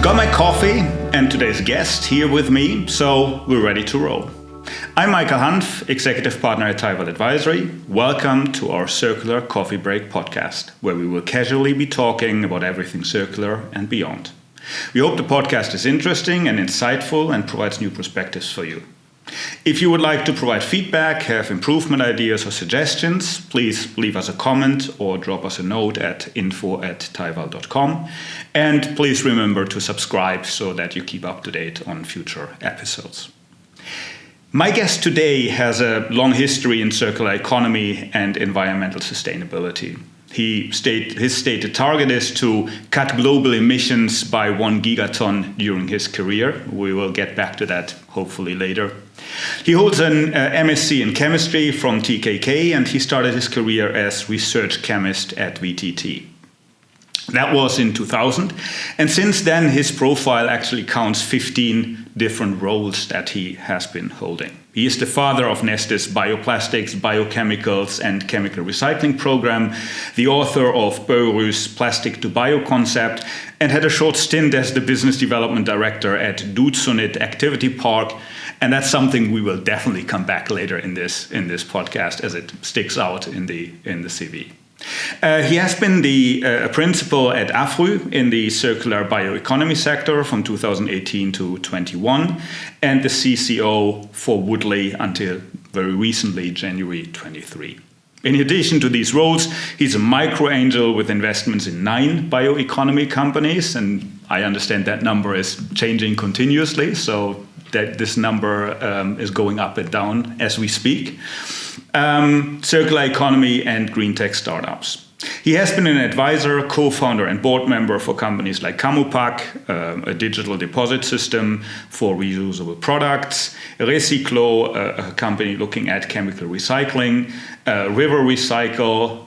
Got my coffee and today's guest here with me, so we're ready to roll. I'm Michael Hanf, Executive Partner at Taival Advisory. Welcome to our Circular Coffee Break podcast, where we will casually be talking about everything circular and beyond. We hope the podcast is interesting and insightful and provides new perspectives for you. If you would like to provide feedback, have improvement ideas or suggestions, please leave us a comment or drop us a note at info@taival.com. And please remember to subscribe so that you keep up to date on future episodes. My guest today has a long history in circular economy and environmental sustainability. His stated target is to cut global emissions by 1 gigaton during his career. We will get back to that hopefully later. He holds an MSc in chemistry from TKK, and he started his career as research chemist at VTT. That was in 2000, and since then his profile actually counts 15 different roles that he has been holding. He is the father of Neste's bioplastics, biochemicals and chemical recycling program, the author of Böru's Plastic to Bio concept, and had a short stint as the business development director at Dudsonit Activity Park, and that's something we will definitely come back later in this podcast as it sticks out in the CV. He has been the principal at Afru in the circular bioeconomy sector from 2018 to 21, and the CCO for Woodley until very recently, January 23. In addition to these roles, he's a micro-angel with investments in 9 bioeconomy companies, and I understand that number is changing continuously, so that this number is going up and down as we speak. Circular economy and green tech startups. He has been an advisor, co-founder and board member for companies like Camupac, a digital deposit system for reusable products, Reciclo, a company looking at chemical recycling, River Recycle,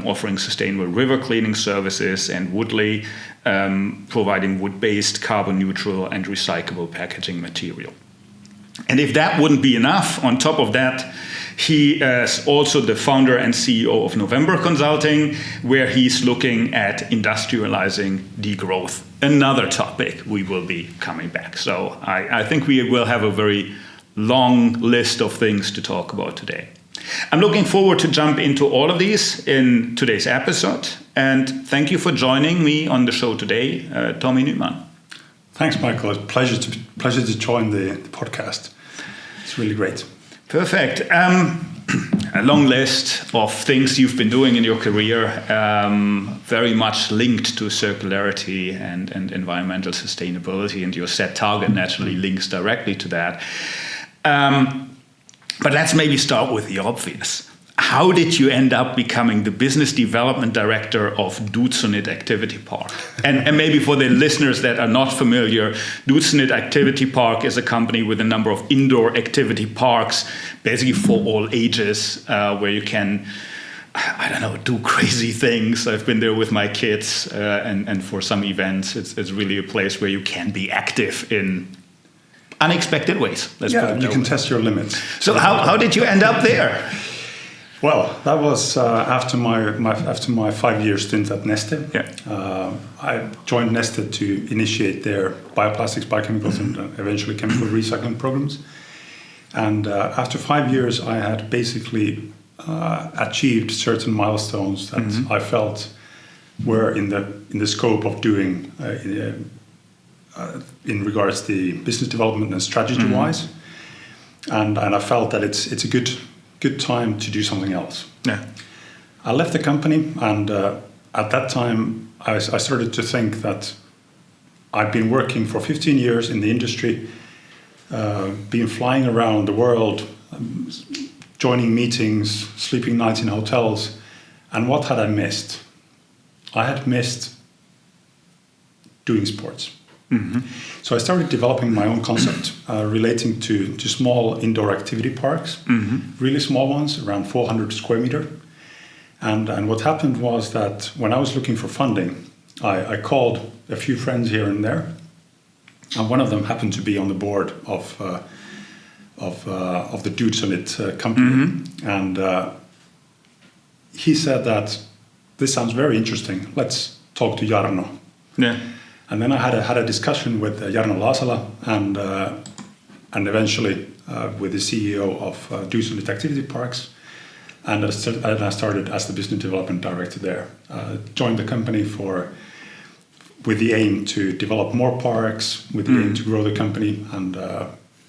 offering sustainable river cleaning services, and Woodley, providing wood-based, carbon-neutral and recyclable packaging material. And if that wouldn't be enough, on top of that, he is also the founder and CEO of November Consulting, where he's looking at industrializing degrowth, another topic we will be coming back. So I think we will have a very long list of things to talk about today. I'm looking forward to jump into all of these in today's episode. And thank you for joining me on the show today, Tomi Nyman. Thanks, Michael. It's a pleasure to join the podcast. It's really great. Perfect. A long list of things you've been doing in your career, very much linked to circularity and environmental sustainability, and your set target naturally links directly to that. But let's maybe start with the obvious. How did you end up becoming the business development director of Dudsonit Activity Park? And maybe for the listeners that are not familiar, Dudsonit Activity Park is a company with a number of indoor activity parks, basically for all ages, where you can, do crazy things. I've been there with my kids, and for some events, it's really a place where you can be active in unexpected ways. You can test your limits. So how did you end up there? Well, that was after my 5-year stint at Neste. Yeah. I joined Neste to initiate their bioplastics, biochemicals, and eventually chemical recycling programs. And after 5 years, I had basically achieved certain milestones that I felt were in the scope of doing in regards to the business development and strategy wise. And I felt that it's a good time to do something else. Yeah. I left the company, and at that time I started to think that I've been working for 15 years in the industry, been flying around the world, joining meetings, sleeping nights in hotels, and what had I missed? I had missed doing sports. Mm-hmm. So I started developing my own concept relating to small indoor activity parks, really small ones, around 400 square meter. And what happened was that when I was looking for funding, I called a few friends here and there, and one of them happened to be on the board of the Dudsonit company, and he said that this sounds very interesting. Let's talk to Jarno. Yeah. And then I had a discussion with Jarno Laasala and eventually with the CEO of Duizend Activity Parks. And I started as the business development director there. Joined the company with the aim to develop more parks, with the aim to grow the company, and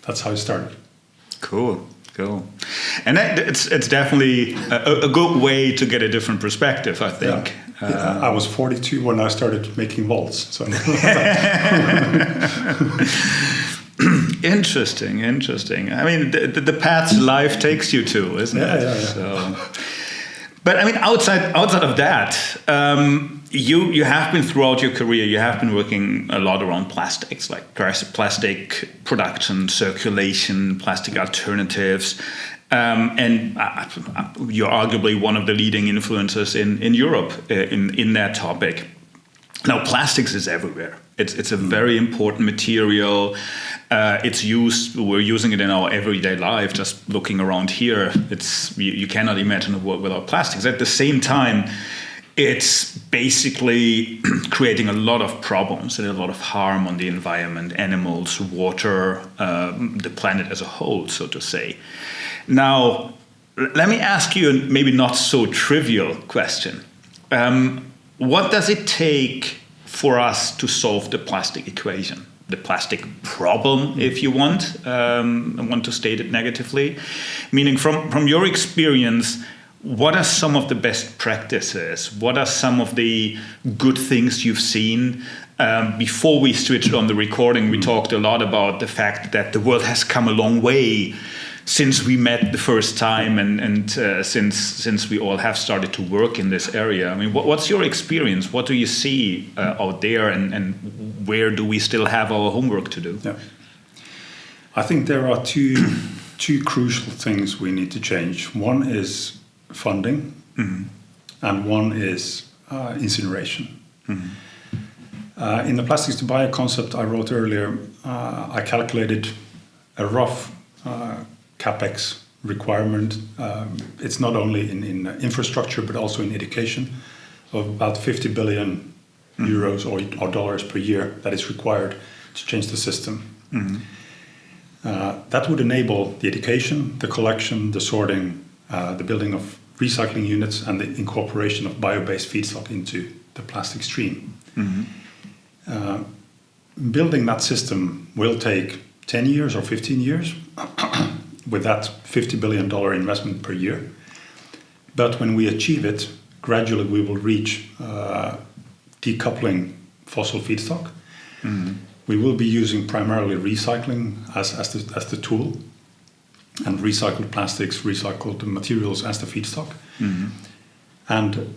that's how it started. Cool. And it's definitely a good way to get a different perspective, I think. Yeah. I was 42 when I started making vaults. So. Interesting. I mean, the paths life takes you to, isn't it? Yeah. So, but I mean, outside of that, you have been throughout your career. You have been working a lot around plastics, like plastic production, circulation, plastic alternatives, and you're arguably one of the leading influencers in Europe in that topic. Now, plastics is everywhere. It's a very important material. We're using it in our everyday life. Just looking around here, you cannot imagine a world without plastics. At the same time, it's basically creating a lot of problems and a lot of harm on the environment, animals, water, the planet as a whole, so to say. Now, let me ask you a maybe not so trivial question. What does it take for us to solve the plastic equation, the plastic problem, if you want? I want to state it negatively. Meaning, from your experience, what are some of the best practices? What are some of the good things you've seen? Before we switched on the recording, we talked a lot about the fact that the world has come a long way since we met the first time and since we all have started to work in this area. I mean, what's your experience? What do you see out there, and where do we still have our homework to do? Yeah. I think there are two crucial things we need to change. One is funding, and one is incineration. In the Plastics to Bio concept I wrote earlier, I calculated a rough CapEx requirement. It's not only in infrastructure but also in education, of about 50 billion euros or dollars per year that is required to change the system. That would enable the education, the collection, the sorting, the building of recycling units, and the incorporation of bio-based feedstock into the plastic stream. Building that system will take 10 years or 15 years with that $50 billion investment per year. But when we achieve it, gradually we will reach decoupling fossil feedstock. We will be using primarily recycling as the tool, and recycled plastics, recycled materials as the feedstock. And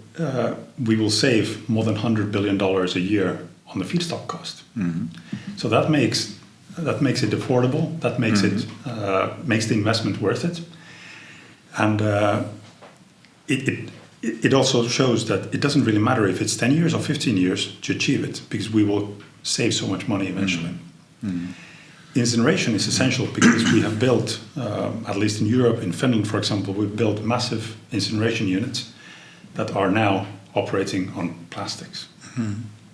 we will save more than $100 billion a year on the feedstock cost. So that makes it affordable. That makes it makes the investment worth it. And it also shows that it doesn't really matter if it's 10 years or 15 years to achieve it, because we will save so much money eventually. Incineration is essential because we have built, at least in Europe, in Finland, for example, we've built massive incineration units that are now operating on plastics.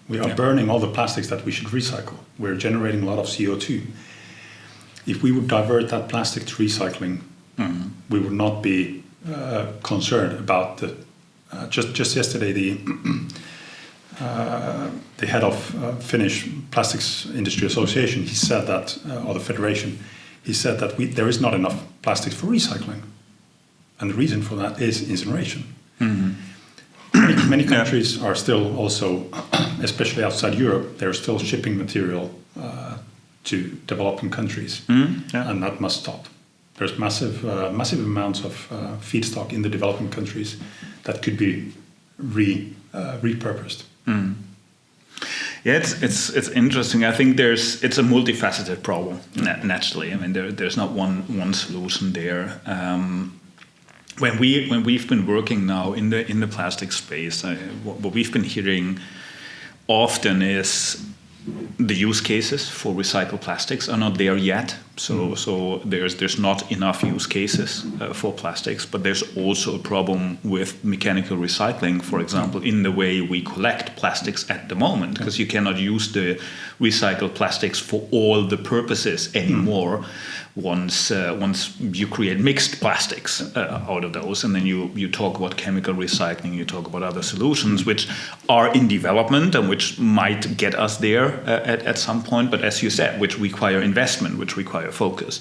We are burning all the plastics that we should recycle. We're generating a lot of CO2. If we would divert that plastic to recycling, we would not be concerned about the. Just yesterday, the head of Finnish Plastics Industry Association, he said that, or the federation, he said that there is not enough plastics for recycling, and the reason for that is incineration. Many countries are still also, especially outside Europe, they're still shipping material to developing countries, and that must stop. There's massive amounts of feedstock in the developing countries that could be repurposed. Yeah, it's interesting. I think it's a multifaceted problem. Naturally, I mean there's not one solution there. When we've been working now in the plastic space, what we've been hearing often is the use cases for recycled plastics are not there yet. So there's not enough use cases for plastics, but there's also a problem with mechanical recycling, for example, in the way we collect plastics at the moment, because you cannot use the recycled plastics for all the purposes anymore. Once you create mixed plastics out of those, and then you talk about chemical recycling, you talk about other solutions which are in development and which might get us there at some point, but as you said, which require investment, which require focus.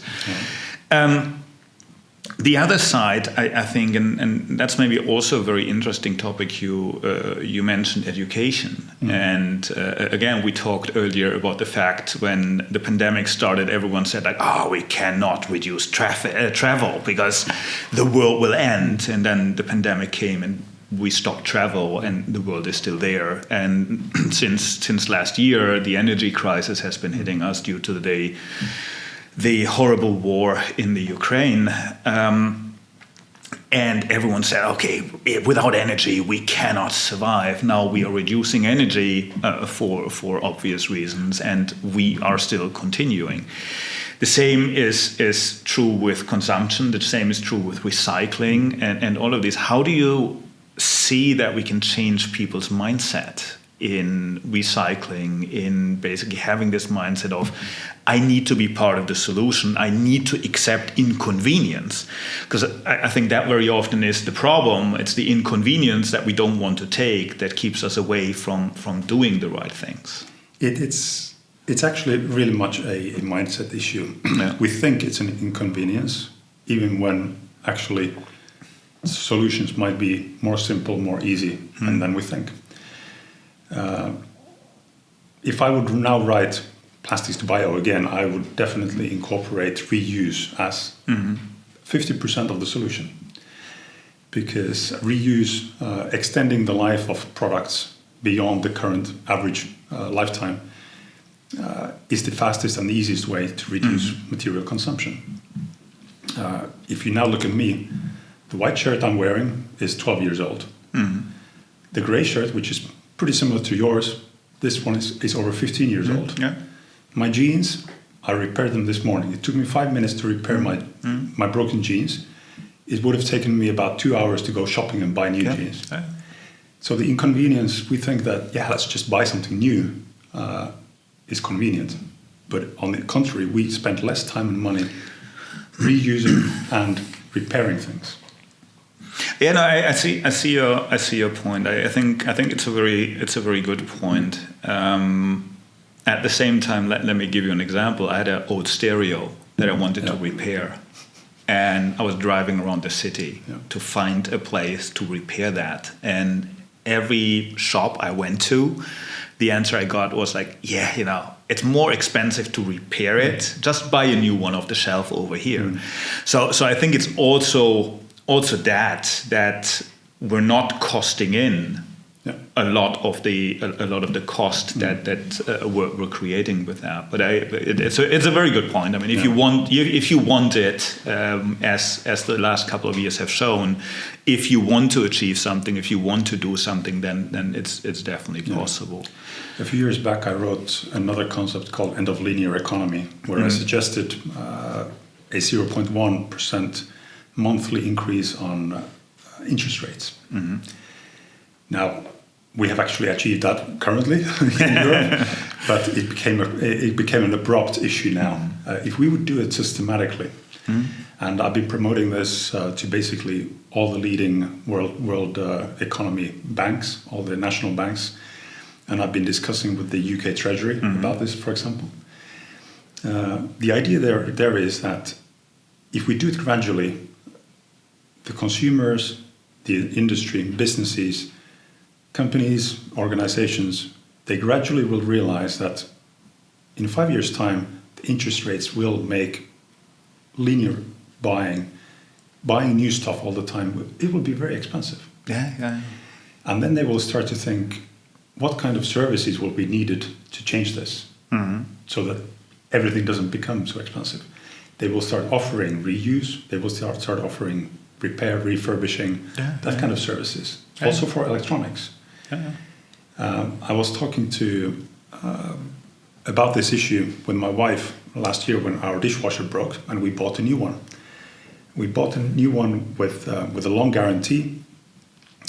The other side, I think, and that's maybe also a very interesting topic, you mentioned education. And again, we talked earlier about the fact when the pandemic started, everyone said like, we cannot reduce travel because the world will end. And then the pandemic came and we stopped travel and the world is still there. And since last year, the energy crisis has been hitting us due to the horrible war in the Ukraine. And everyone said, okay, without energy, we cannot survive. Now we are reducing energy for obvious reasons, and we are still continuing. The same is true with consumption. The same is true with recycling and all of this. How do you see that we can change people's mindset in recycling, in basically having this mindset of, I need to be part of the solution, I need to accept inconvenience? Because I think that very often is the problem. It's the inconvenience that we don't want to take that keeps us away from doing the right things. It's actually really much a mindset issue. Yeah. We think it's an inconvenience, even when actually solutions might be more simple, more easy than we think. If I would now write Plastics to Bio again, I would definitely incorporate reuse as 50% of the solution. Because reuse, extending the life of products beyond the current average lifetime, is the fastest and the easiest way to reduce material consumption. If you now look at me, the white shirt I'm wearing is 12 years old. The gray shirt, which is pretty similar to yours, this one is over 15 years old. Yeah. My jeans, I repaired them this morning. It took me 5 minutes to repair my broken jeans. It would have taken me about 2 hours to go shopping and buy new jeans. Yeah. So the inconvenience, we think that, let's just buy something new, is convenient. But on the contrary, we spend less time and money reusing and repairing things. Yeah, no, I see your point. I think it's a very good point. At the same time, let me give you an example. I had an old stereo that I wanted to repair, and I was driving around the city to find a place to repair that. And every shop I went to, the answer I got was like, it's more expensive to repair it. Just buy a new one off the shelf over here. So I think it's also that we're not costing in a lot of the cost that we're creating with that. But it's a very good point. I mean, if you want it, as the last couple of years have shown, if you want to achieve something, if you want to do something, then it's definitely possible. A few years back, I wrote another concept called end of linear economy, where I suggested a 0.1% monthly increase on interest rates. Now, we have actually achieved that currently in Europe, but it became an abrupt issue now. If we would do it systematically, and I've been promoting this to basically all the leading world economy banks, all the national banks, and I've been discussing with the UK Treasury about this, for example. The idea there is that if we do it gradually, the consumers, the industry, businesses, companies, organizations, they gradually will realize that in 5 years' time, the interest rates will make linear buying new stuff all the time, it will be very expensive. Yeah. And then they will start to think, what kind of services will be needed to change this so that everything doesn't become so expensive? They will start offering reuse, they will start offering repair, refurbishing, kind of services. Also for electronics. I was talking to about this issue with my wife last year when our dishwasher broke and we bought a new one. We bought a new one with a long guarantee,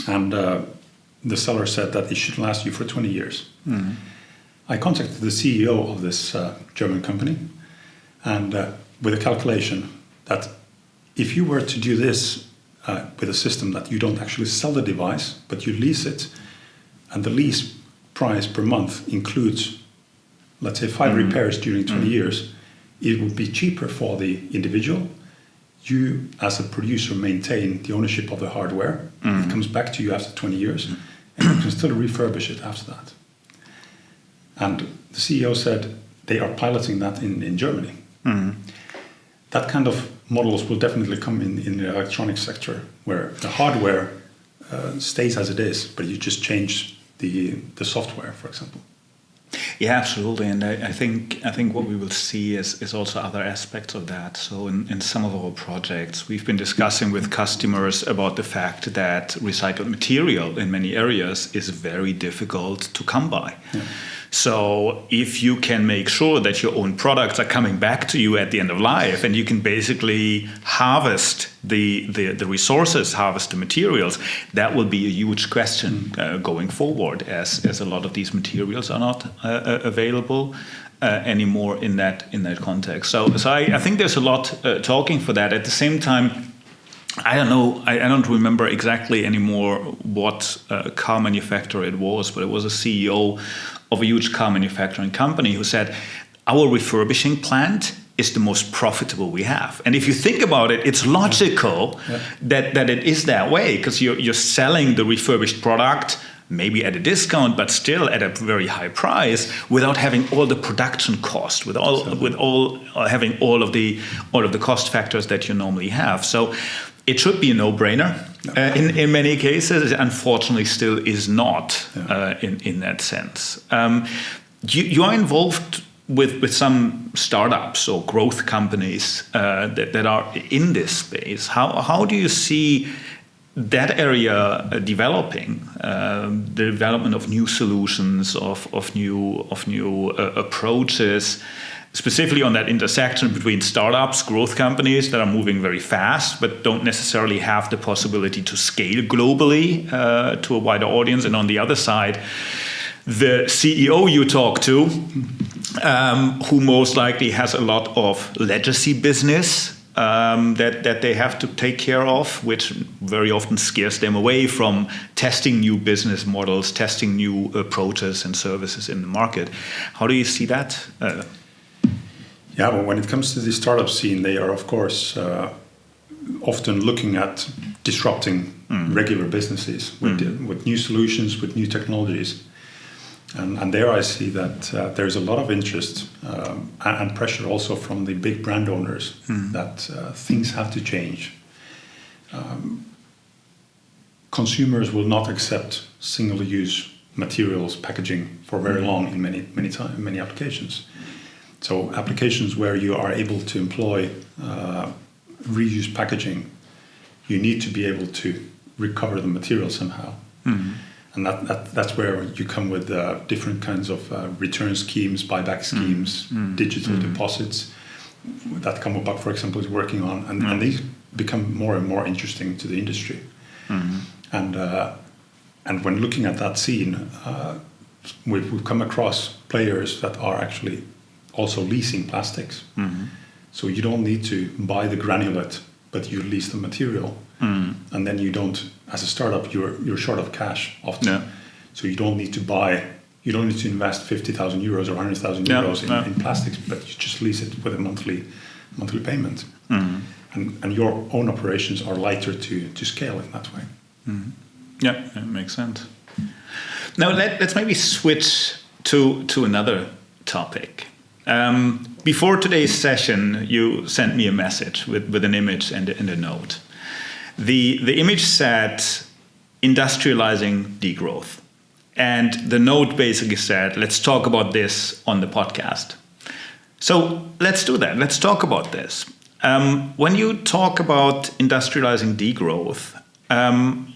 and the seller said that it should last you for 20 years. Mm-hmm. I contacted the CEO of this German company, and with a calculation that if you were to do this with a system that you don't actually sell the device, but you lease it, and the lease price per month includes, let's say, 5 repairs during 20 years, it would be cheaper for the individual. You, as a producer, maintain the ownership of the hardware. It comes back to you after 20 years, and you can still refurbish it after that. And the CEO said they are piloting that in Germany. That kind of models will definitely come in the electronics sector, where the hardware stays as it is, but you just change the software, for example. Yeah, absolutely, and I think what we will see is also other aspects of that. So in some of our projects, we've been discussing with customers about the fact that recycled material in many areas is very difficult to come by. Yeah. So if you can make sure that your own products are coming back to you at the end of life, and you can basically harvest the resources, harvest the materials, that will be a huge question going forward, as a lot of these materials are not available anymore in that context. So I think there's a lot talking for that. At the same time, I don't know. I don't remember exactly anymore what car manufacturer it was, but it was a CEO of a huge car manufacturing company who said, our refurbishing plant is the most profitable we have. And if you think about it, it's logical that it is that way, because you're selling the refurbished product maybe at a discount, but still at a very high price, without having all the production cost, having all of the cost factors that you normally have. So it should be a no-brainer. In many cases, it unfortunately still is not in that sense. You are involved with some startups or growth companies that are in this space. How do you see that area developing? The development of new solutions, of new approaches, specifically on that intersection between startups, growth companies that are moving very fast but don't necessarily have the possibility to scale globally to a wider audience, and on the other side, the CEO you talk to, who most likely has a lot of legacy business that they have to take care of, which very often scares them away from testing new business models, testing new approaches and services in the market. How do you see that? Yeah, well, when it comes to the startup scene, they are, of course, often looking at disrupting regular businesses with new solutions, with new technologies. And there I see that there's a lot of interest and pressure also from the big brand owners that things have to change. Consumers will not accept single-use materials packaging for very long in many applications. So applications where you are able to employ reuse packaging, you need to be able to recover the material somehow. And that's where you come with different kinds of return schemes, buyback schemes, digital deposits that Kamobak, for example, is working on. And these become more and more interesting to the industry. And when looking at that scene, we've come across players that are actually also leasing plastics. So you don't need to buy the granulate, but you lease the material. And then you don't, as a startup, you're short of cash often. So you don't need to invest 50,000 euros or 100,000 euros in plastics, but you just lease it with a monthly payment. And your own operations are lighter to scale in that way. Yeah, that makes sense. Now let's maybe switch to another topic. Before today's session, you sent me a message with an image and a note. The image said, industrializing degrowth. And the note basically said, let's talk about this on the podcast. So let's do that. Let's talk about this. When you talk about industrializing degrowth,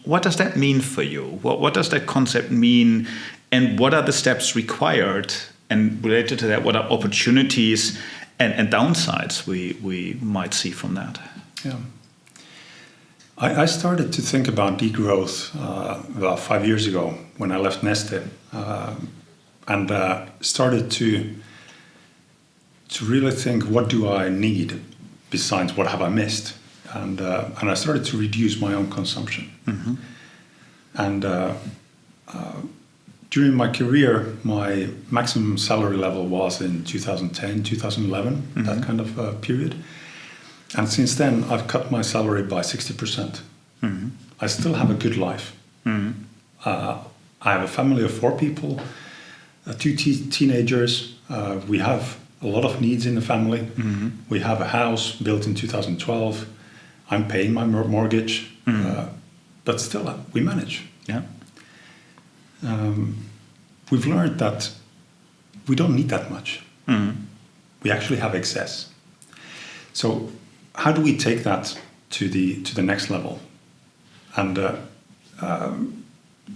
what does that mean for you? What does that concept mean? And what are the steps required? And related to that, what are opportunities and downsides we might see from that? Yeah. I started to think about degrowth about 5 years ago when I left Neste, and started to really think, what do I need besides what have I missed? And I started to reduce my own consumption. Mm-hmm. And during my career, my maximum salary level was in 2010, 2011, Mm-hmm. that kind of period. And since then, I've cut my salary by 60%. Mm-hmm. I still have a good life. Mm-hmm. I have a family of 4 people, 2 teenagers. We have a lot of needs in the family. Mm-hmm. We have a house built in 2012. I'm paying my mortgage, but still we manage. Yeah. We've learned that we don't need that much. Mm-hmm. We actually have excess. So how do we take that to the next level? And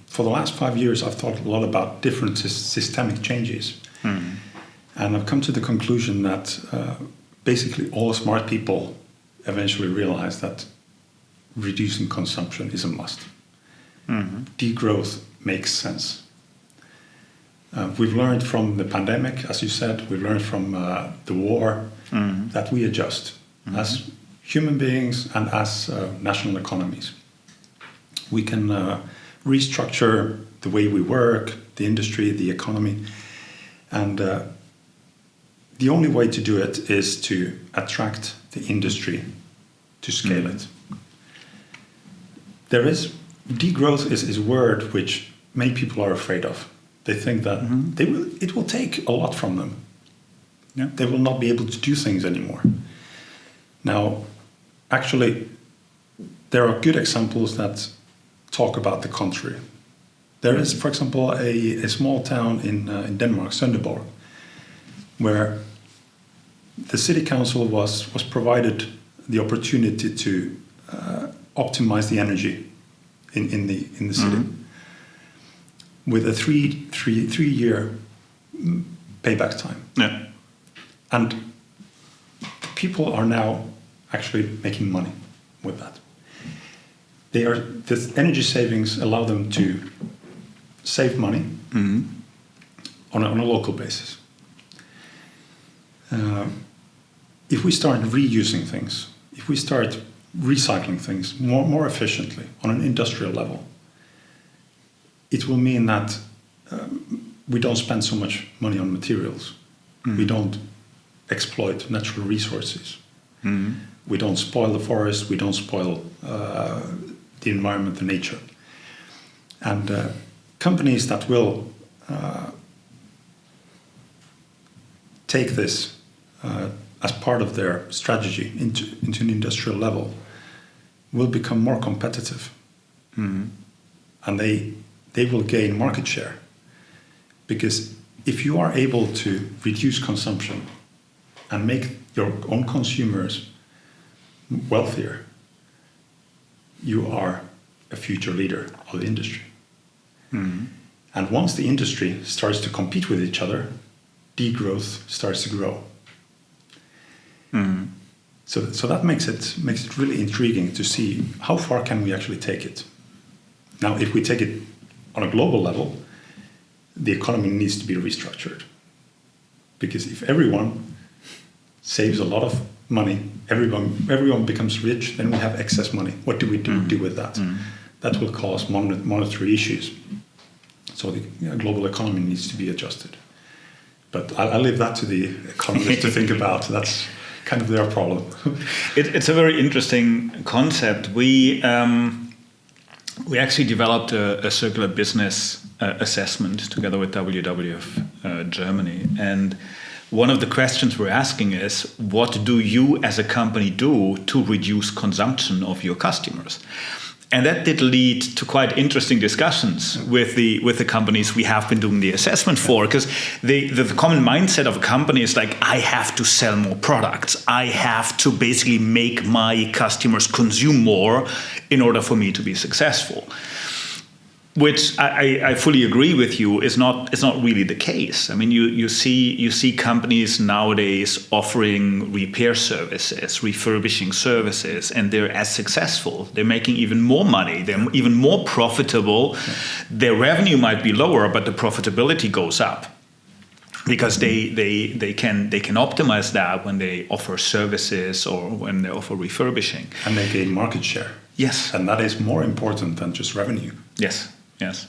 for the last 5 years, I've thought a lot about different systemic changes. Mm-hmm. And I've come to the conclusion that basically all smart people eventually realize that reducing consumption is a must. Mm-hmm. Degrowth makes sense. We've learned from the pandemic, as you said, we've learned from the war, Mm-hmm. that we adjust as human beings and as national economies. We can restructure the way we work, the industry, the economy, and the only way to do it is to attract the industry to scale it. Degrowth is a word which many people are afraid of. They think that it will take a lot from them. Yeah. They will not be able to do things anymore. Now, actually, there are good examples that talk about the contrary. There is, for example, a small town in Denmark, Sønderborg, where the city council was provided the opportunity to optimize the energy in the city with a three-year payback time. Yeah. And people are now actually making money with that. The energy savings allow them to save money on a local basis. If we start reusing things, if we start recycling things more efficiently on an industrial level, it will mean that we don't spend so much money on materials. We don't exploit natural resources. We don't spoil the forest. We don't spoil the environment, the nature. And companies that will take this as part of their strategy into an industrial level will become more competitive. And they will gain market share. Because if you are able to reduce consumption and make your own consumers wealthier, you are a future leader of the industry. And once the industry starts to compete with each other, degrowth starts to grow. So that makes it really intriguing to see how far can we actually take it. Now, if we take it on a global level, the economy needs to be restructured. Because if everyone saves a lot of money, everyone becomes rich, then we have excess money. What do we do with that? That will cause monetary issues. So the global economy needs to be adjusted. But I leave that to the economists to think about. That's kind of their problem. It's a very interesting concept. We actually developed a circular business assessment together with WWF Germany. And one of the questions we're asking is, what do you as a company do to reduce consumption of your customers? And that did lead to quite interesting discussions with the companies we have been doing the assessment for, because the common mindset of a company is like, I have to sell more products. I have to basically make my customers consume more in order for me to be successful. Which I fully agree with you is not really the case. I mean, you see companies nowadays offering repair services, refurbishing services, and they're as successful. They're making even more money. They're even more profitable. Yeah. Their revenue might be lower, but the profitability goes up because they can optimize that when they offer services or when they offer refurbishing. And they gain market share. Yes, and that is more important than just revenue. Yes. Yes.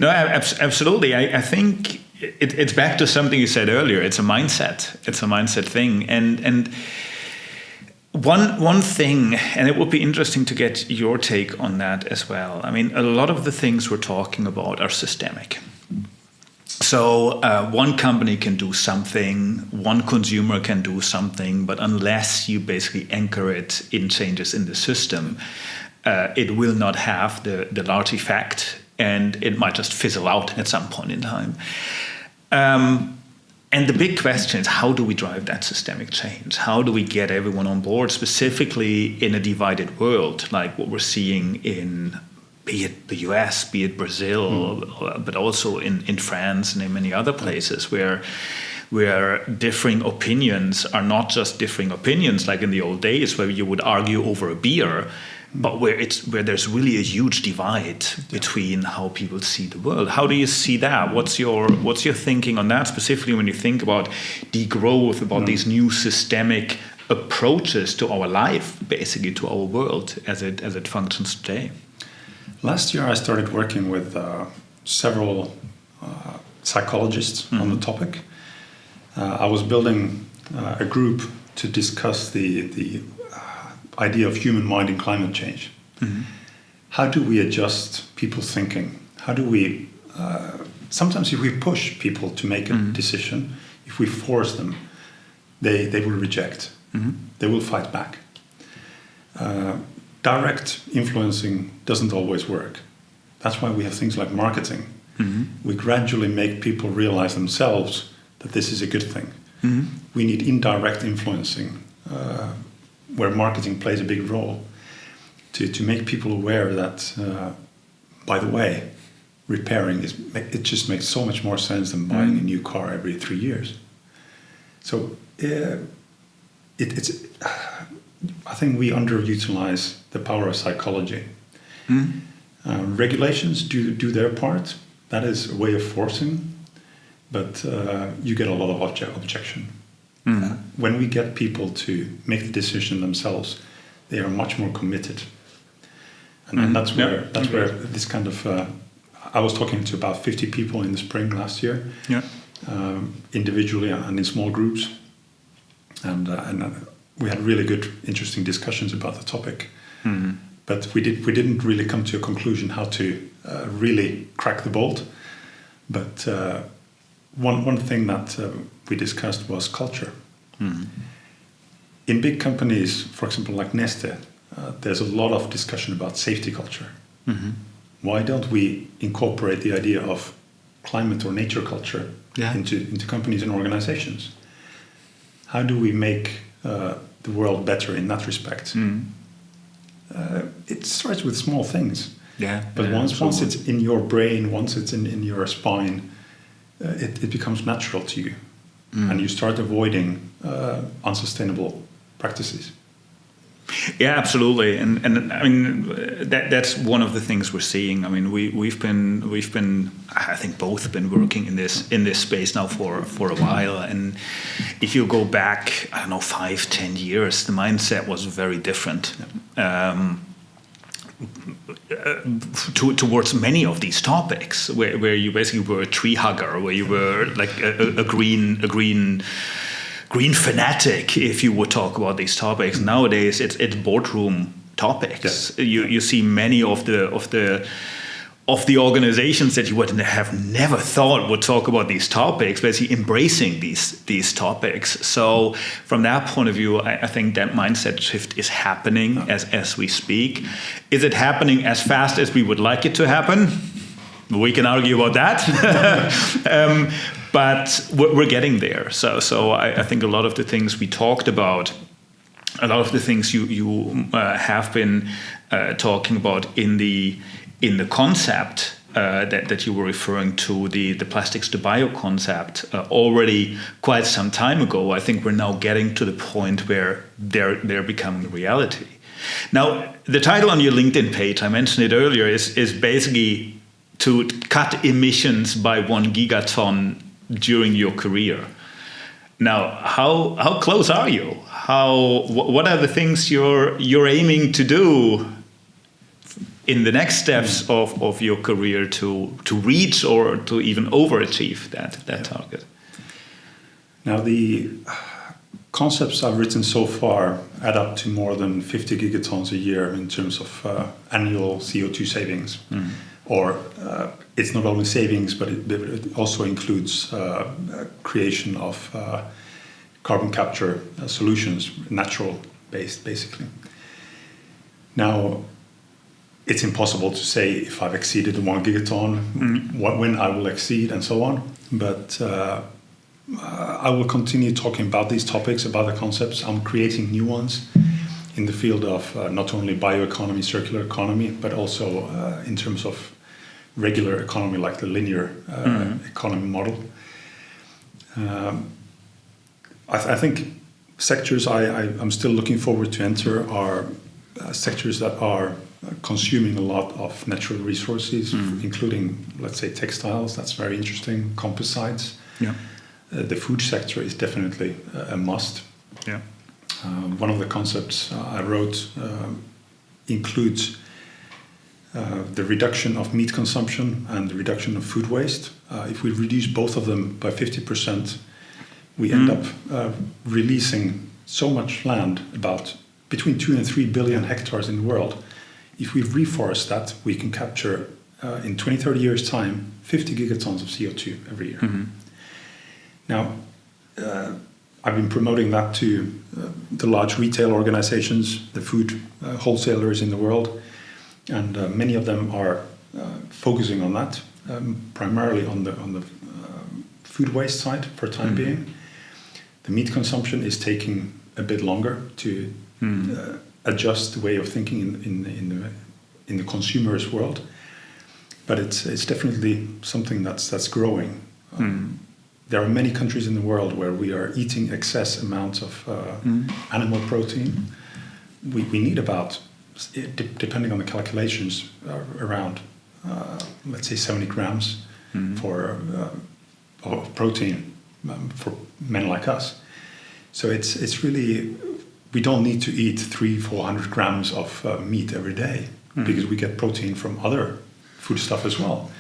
No, absolutely. I think it's back to something you said earlier. It's a mindset. It's a mindset thing. And one thing, and it would be interesting to get your take on that as well. I mean, a lot of the things we're talking about are systemic. So one company can do something, one consumer can do something, but unless you basically anchor it in changes in the system, it will not have the large effect. And it might just fizzle out at some point in time. And the big question is, how do we drive that systemic change? How do we get everyone on board, specifically in a divided world, like what we're seeing in, be it the US, be it Brazil, but also in France and in many other places where differing opinions are not just differing opinions, like in the old days where you would argue over a beer, but where there's really a huge divide between how people see the world. How do you see that? What's your thinking on that, specifically when you think about degrowth, about these new systemic approaches to our life, basically to our world as it functions today? Last year, I started working with several psychologists on the topic. I was building a group to discuss the idea of human mind in climate change. Mm-hmm. How do we adjust people's thinking? How do we... sometimes if we push people to make a decision, if we force them, they will reject. Mm-hmm. They will fight back. Direct influencing doesn't always work. That's why we have things like marketing. Mm-hmm. We gradually make people realize themselves that this is a good thing. Mm-hmm. We need indirect influencing, where marketing plays a big role, to make people aware that, by the way, repairing it just makes so much more sense than buying a new car every 3 years. So it's I think we underutilize the power of psychology. Regulations do their part. That is a way of forcing, but you get a lot of objection. When we get people to make the decision themselves, they are much more committed, and that's where this kind of. I was talking to about 50 people in the spring last year, individually and in small groups, and we had really good, interesting discussions about the topic. But we didn't really come to a conclusion how to really crack the bolt. But one thing that we discussed was culture. In big companies, for example, like Neste, there's a lot of discussion about safety culture. Why don't we incorporate the idea of climate or nature culture into companies and organizations? How do we make the world better in that respect? It starts with small things. But once it's in your brain, once it's in your spine, it becomes natural to you. And you start avoiding unsustainable practices. Yeah, absolutely, and I mean that's one of the things we're seeing. I mean, we've been I think both been working in this space now for a while, and if you go back, I don't know, 5-10 years, the mindset was very different. Towards many of these topics, where you basically were a tree hugger, where you were like a green fanatic, if you would talk about these topics. Nowadays, it's boardroom topics. You see many of the organizations that you would have never thought would talk about these topics, basically embracing these topics. So from that point of view, I think that mindset shift is happening as we speak. Is it happening as fast as we would like it to happen? We can argue about that. But we're getting there. So I think a lot of the things we talked about, a lot of the things you have been talking about in the concept that you were referring to, the plastics to bio concept, already quite some time ago. I think we're now getting to the point where they're becoming reality. Now, the title on your LinkedIn page, I mentioned it earlier, is basically to cut emissions by 1 gigaton during your career. Now, how close are you? What are the things you're aiming to do in the next steps of your career to reach or to even overachieve that target? Now, the concepts I've written so far add up to more than 50 gigatons a year in terms of annual CO2 savings. Or it's not only savings, but it also includes creation of carbon capture solutions, natural based, basically. Now, it's impossible to say if I've exceeded 1 gigaton, when I will exceed, and so on. But I will continue talking about these topics, about the concepts. I'm creating new ones in the field of not only bioeconomy, circular economy, but also in terms of regular economy, like the linear economy model. I think sectors I'm still looking forward to enter are sectors that are consuming a lot of natural resources, including, let's say, textiles. That's very interesting. Composites. Yeah. The food sector is definitely a must. Yeah. One of the concepts I wrote includes the reduction of meat consumption and the reduction of food waste. If we reduce both of them by 50%, we end up releasing so much land, about between 2 and 3 billion hectares in the world. If we reforest that, we can capture in 20, 30 years' time 50 gigatons of CO2 every year. Now, I've been promoting that to the large retail organizations, the food wholesalers in the world, and many of them are focusing on that, primarily on the food waste side for the time being. The meat consumption is taking a bit longer to adjust the way of thinking in the consumer's world, but it's definitely something that's growing. There are many countries in the world where we are eating excess amounts of animal protein. We need about, depending on the calculations, around let's say 70 grams of protein for men like us. So it's really, we don't need to eat 300-400 grams of meat every day because we get protein from other foodstuff as well.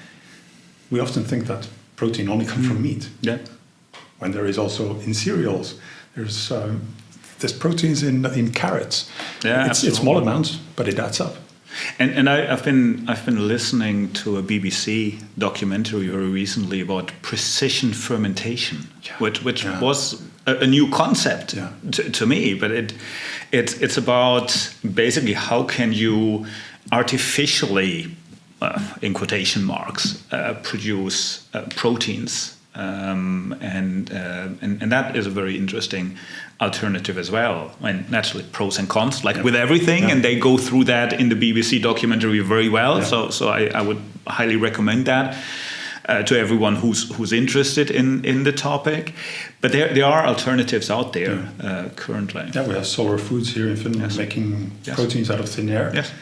We often think that protein only comes from meat. Yeah. When there is also in cereals, there's proteins in carrots. Yeah, it's small amounts, but it adds up. And I've been listening to a BBC documentary very recently about precision fermentation, which was a new concept to me. But it's about basically how can you artificially, in quotation marks, produce proteins, and that is a very interesting alternative as well. And naturally, pros and cons, like with everything, and they go through that in the BBC documentary very well. Yeah. So I would highly recommend that to everyone who's interested in the topic. But there are alternatives out there currently. Yeah, we have Solar Foods here in Finland making proteins out of thin air. Yes.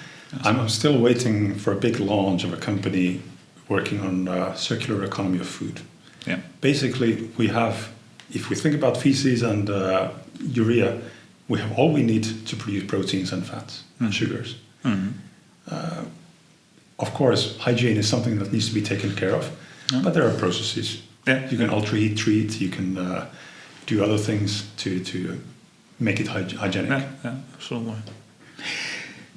I'm still waiting for a big launch of a company working on circular economy of food. Yeah. Basically, we have, if we think about feces and urea, we have all we need to produce proteins and fats and sugars. Of course, hygiene is something that needs to be taken care of, but there are processes. Yeah. You can ultra-heat treat, you can do other things to make it hygienic. Yeah, absolutely.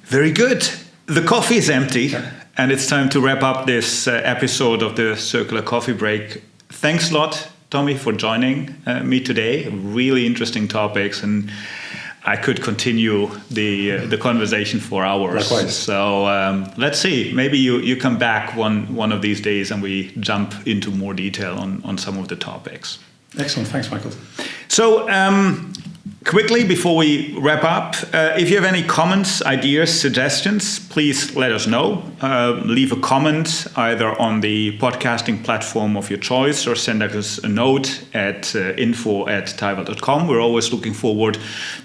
Very good. The coffee is empty, and it's time to wrap up this episode of the Circular Coffee Break. Thanks a lot, Tomi, for joining me today. Really interesting topics, and I could continue the conversation for hours. Likewise. So let's see. Maybe you come back one of these days, and we jump into more detail on some of the topics. Excellent. Thanks, Michael. So Quickly, before we wrap up, if you have any comments, ideas, suggestions, please let us know. Leave a comment either on the podcasting platform of your choice or send us a note at info@taival.com. We're always looking forward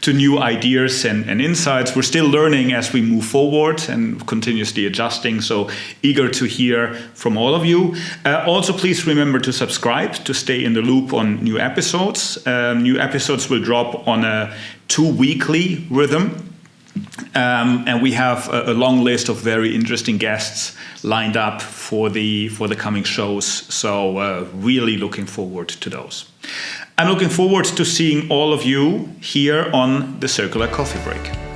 to new ideas and insights. We're still learning as we move forward and continuously adjusting, so eager to hear from all of you. Also, please remember to subscribe to stay in the loop on new episodes. New episodes will drop on a 2-weekly rhythm, and we have a long list of very interesting guests lined up for the coming shows. So really looking forward to those. I'm looking forward to seeing all of you here on the Circular Coffee Break.